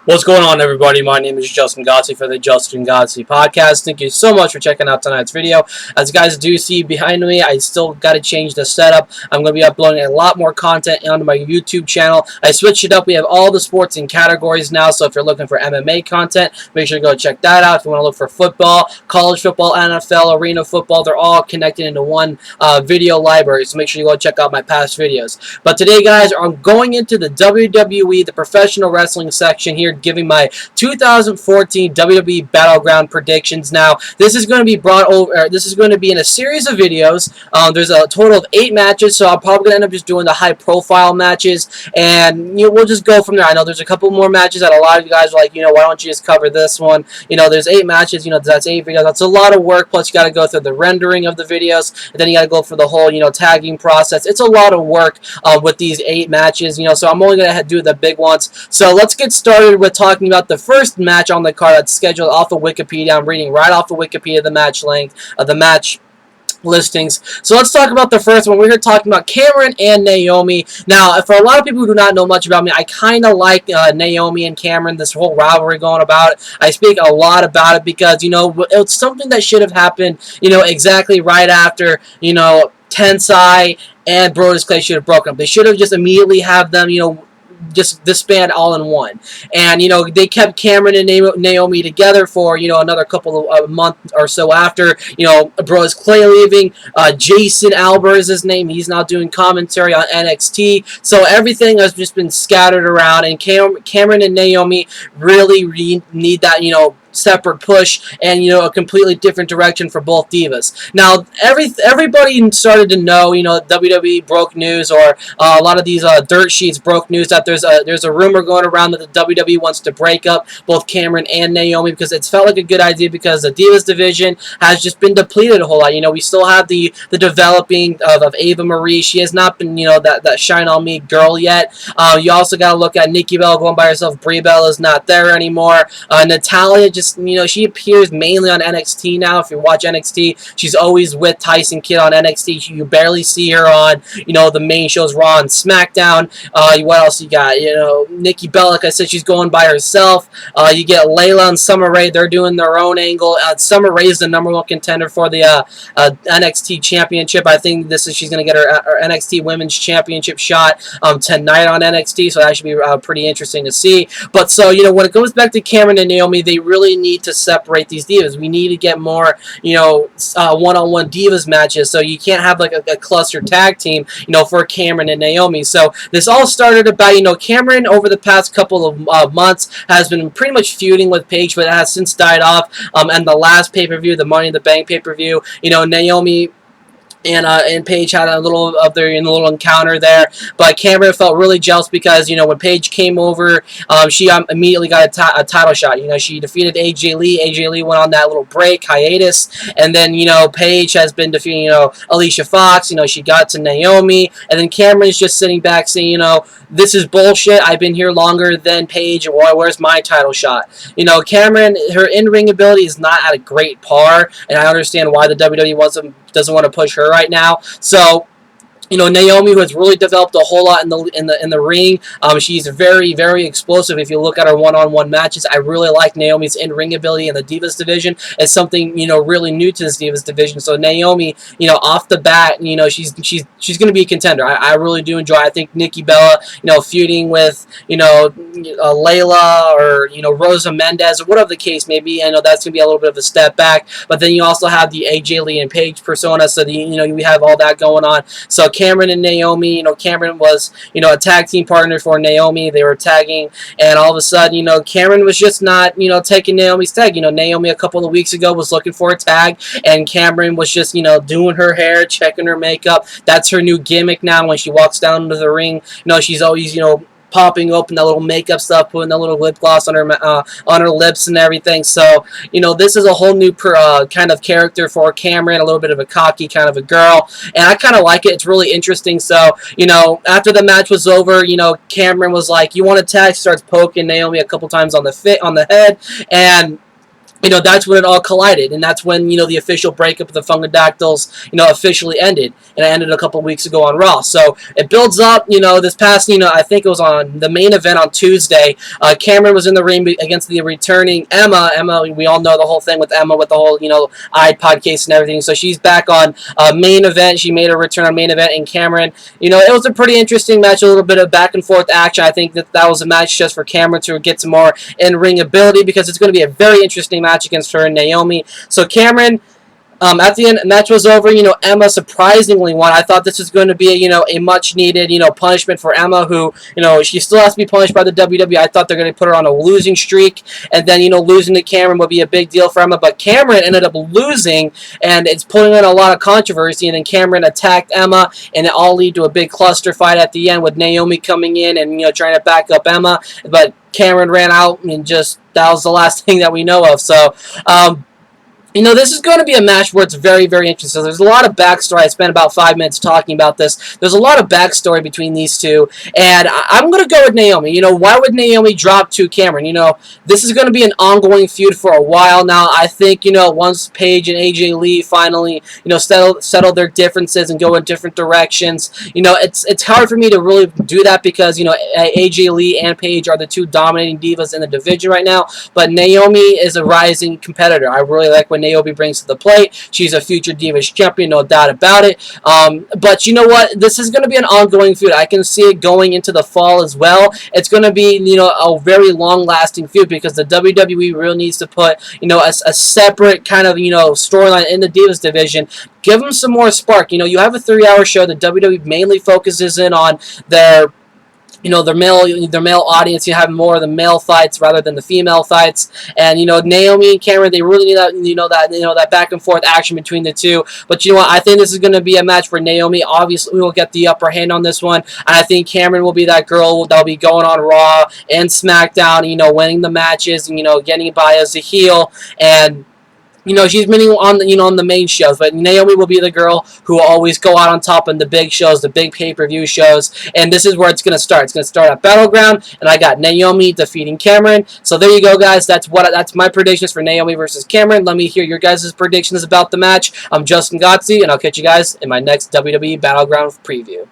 What's going on, everybody? My name is Justin Godsey for the Justin Godsey Podcast. Thank you so much for checking out tonight's video. As you guys do see behind me, I still got to change the setup. I'm going to be uploading a lot more content onto my YouTube channel. I switched it up. We have all the sports and categories now, so if you're looking for MMA content, make sure to go check that out. If you want to look for football, college football, NFL, arena football, they're all connected into one video library, so make sure you go check out my past videos. But today, guys, I'm going into the WWE, the professional wrestling section here, giving my 2014 WWE Battleground predictions. Now, this is going to be brought over. This is going to be in a series of videos. There's a total of 8 matches, so I'm probably going to end up just doing the high-profile matches, and we'll just go from there. I know there's a couple more matches that a lot of you guys are like, why don't you just cover this one? There's 8 matches. That's 8 videos. That's a lot of work. Plus, you got to go through the rendering of the videos, and then you got to go for the whole, tagging process. It's a lot of work with these 8 matches. So I'm only going to do the big ones. So let's get started with talking about the first match on the card that's scheduled off of Wikipedia. I'm reading right off of Wikipedia the match length of the match listings. So let's talk about the first one. We're here talking about Cameron and Naomi. Now, for a lot of people who do not know much about me, I kind of like Naomi and Cameron, this whole rivalry going about it. I speak a lot about it because, it's something that should have happened, exactly right after, Tensai and Brodus Clay should have broken up. They should have just immediately have them, just disband all in one. And, they kept Cameron and Naomi together for, another couple of months or so after, Brodus Clay leaving. Jason Alber is his name. He's now doing commentary on NXT. So everything has just been scattered around, and Cameron and Naomi really need that, separate push and a completely different direction for both divas. Now everybody started to know, WWE broke news, or a lot of these dirt sheets broke news that there's a rumor going around that the WWE wants to break up both Cameron and Naomi, because it's felt like a good idea, because the divas division has just been depleted a whole lot. We still have the developing of Ava Marie. She has not been that shine on me girl yet. You also got to look at Nikki Bella going by herself. Brie Bella is not there anymore. Natalia just she appears mainly on NXT now. If you watch NXT, she's always with Tyson Kidd on NXT. You barely see her on, the main shows, Raw and SmackDown. What else you got? Nikki Bella, like I said, she's going by herself. You get Layla and Summer Rae. They're doing their own angle. Summer Rae is the #1 contender for the NXT Championship. I think she's going to get her NXT Women's Championship shot tonight on NXT, so that should be pretty interesting to see. But so, when it goes back to Cameron and Naomi, they really need to separate these divas. We need to get more, one-on-one divas matches, so you can't have like a cluster tag team, for Cameron and Naomi. So this all started about, Cameron over the past couple of months has been pretty much feuding with Paige, but it has since died off. And the last pay-per-view, the Money in the Bank pay-per-view, Naomi and Paige had a little of their little encounter there, but Cameron felt really jealous because when Paige came over, she immediately got a title shot. She defeated AJ Lee. AJ Lee went on that little hiatus, and then Paige has been defeating Alicia Fox. She got to Naomi, and then Cameron's just sitting back saying, this is bullshit. I've been here longer than Paige. Where's my title shot? Cameron, her in-ring ability is not at a great par, and I understand why the WWE doesn't want to push her right now. So Naomi, who has really developed a whole lot in the ring. She's very, very explosive. If you look at her one-on-one matches, I really like Naomi's in-ring ability in the Divas division. It's something really new to this Divas division. So Naomi, off the bat, she's going to be a contender. I really do enjoy. I think Nikki Bella, feuding with Layla or Rosa Mendez or whatever the case may be. I know that's going to be a little bit of a step back. But then you also have the AJ Lee and Paige persona. So we have all that going on. So Cameron and Naomi, Cameron was, a tag team partner for Naomi. They were tagging, and all of a sudden, Cameron was just not, taking Naomi's tag. Naomi a couple of weeks ago was looking for a tag, and Cameron was just, doing her hair, checking her makeup. That's her new gimmick now. When she walks down into the ring, she's always, popping open that little makeup stuff, putting that little lip gloss on her lips and everything. So, this is a whole new kind of character for Cameron, a little bit of a cocky kind of a girl, and I kind of like it. It's really interesting. So, after the match was over, Cameron was like, "You want to tag?" Starts poking Naomi a couple times on the head, and that's when it all collided, and that's when, the official breakup of the Funkadactyls, officially ended, and it ended a couple weeks ago on Raw. So it builds up, this past, I think it was on the main event on Tuesday. Cameron was in the ring against the returning Emma. Emma, we all know the whole thing with Emma with the whole, iPod case and everything. So she's back on main event. She made a return on main event, and Cameron, it was a pretty interesting match, a little bit of back and forth action. I think that was a match just for Cameron to get some more in-ring ability, because it's going to be a very interesting match against her and Naomi. So Cameron, at the end, the match was over. Emma surprisingly won. I thought this was going to be a much needed, punishment for Emma, who, she still has to be punished by the WWE. I thought they're going to put her on a losing streak, and then, losing to Cameron would be a big deal for Emma. But Cameron ended up losing, and it's pulling in a lot of controversy. And then Cameron attacked Emma, and it all led to a big cluster fight at the end with Naomi coming in and, trying to back up Emma. But Cameron ran out, and that was the last thing that we know of. So, this is going to be a match where it's very, very interesting. So there's a lot of backstory. I spent about 5 minutes talking about this. There's a lot of backstory between these two, and I'm going to go with Naomi. Why would Naomi drop to Cameron? This is going to be an ongoing feud for a while now. I think, once Paige and AJ Lee finally, settle their differences and go in different directions, it's hard for me to really do that because, AJ Lee and Paige are the two dominating divas in the division right now, but Naomi is a rising competitor. I really like what Naomi brings to the plate. She's a future Divas champion, no doubt about it. But you know what? This is going to be an ongoing feud. I can see it going into the fall as well. It's going to be, a very long-lasting feud because the WWE really needs to put, a separate kind of, storyline in the Divas division. Give them some more spark. You have a 3-hour show. The WWE mainly focuses in on their their male audience. You have more of the male fights rather than the female fights, and Naomi and Cameron, they really need that that back and forth action between the two. But you know what? I think this is going to be a match for Naomi. Obviously, will get the upper hand on this one, and I think Cameron will be that girl that'll be going on Raw and SmackDown, winning the matches and getting by as a heel. And she's winning on on the main shows, but Naomi will be the girl who will always go out on top in the big shows, the big pay-per-view shows, and this is where it's going to start. It's going to start at Battleground, and I got Naomi defeating Cameron. So there you go, guys. That's my predictions for Naomi versus Cameron. Let me hear your guys' predictions about the match. I'm Justin Godsey, and I'll catch you guys in my next WWE Battleground preview.